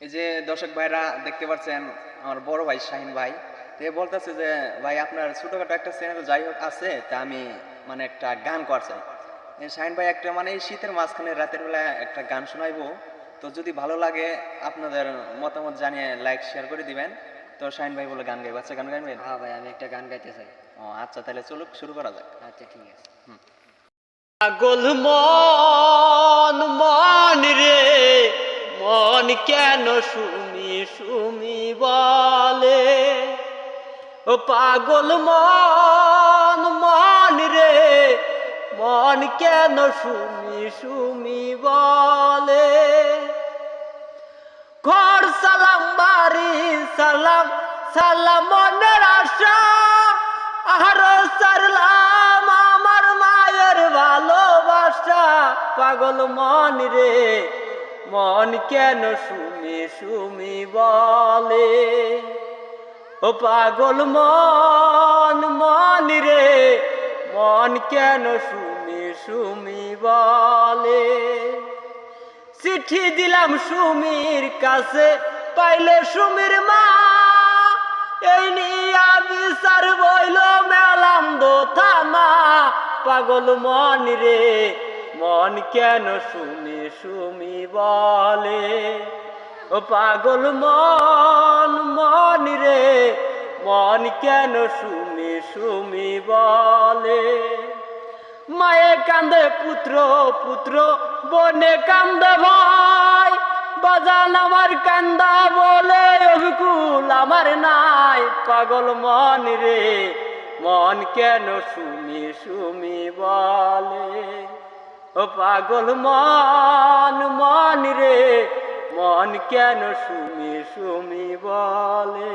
এই যে দর্শক ভাইরা দেখতে পাচ্ছেন আমার বড় ভাই শাহিন ভাই, তো বলতেছে যে ভাই আপনার ছোটখাটো একটা চ্যানেল যাই হোক আছে, তা আমি মানে একটা গান করছি। শাহিন ভাই একটা মানে এই শীতের মাঝখানে রাতের বেলা একটা গান শোনাইবো, তো যদি ভালো লাগে আপনাদের মতামত জানিয়ে লাইক শেয়ার করে দিবেন। তো শাহিন ভাই বলে গান গাইব, আচ্ছা গান গাইবেন? হ্যাঁ ভাই, আমি একটা গান গাইতে চাই। ও আচ্ছা, তাহলে চলুক শুরু করা যাক। আচ্ছা ঠিক আছে। পাগল মন মন রে, মন কেন সুমি সুমি বলে? ও পাগল মন মন রে, মন কেন সুমি সুমি বলে? ঘর সালাম বাড়ি সালাম, সালাম মনের আশা আরো সারলাম আমার মায়ের ভালোবাসা। পাগল মন রে, মন কেন সুমি সুমি বলে? ও পাগল মন মন রে, মন কেন সুমি সুমি বলে? চিঠি দিলাম সুমির কাছে, পাইলে সুমির মা, এই নিয়া বিচার বইল মেলাম দো থানা। পাগল মন রে, মন কেন সুমি সুমি বলে? ও পাগল মন মন রে, মন কেন সুমি সুমি বলে? মায়ে কান্দে পুত্র পুত্র, বনে কান্দে ভাই, বাজান আমার কান্দা বলে অভিকুল আমার নাই। পাগল মন রে, মন কেন সুমি সুমি বলে? ও পাগল মন মন রে, মন কেন সুমি সুমি বলে?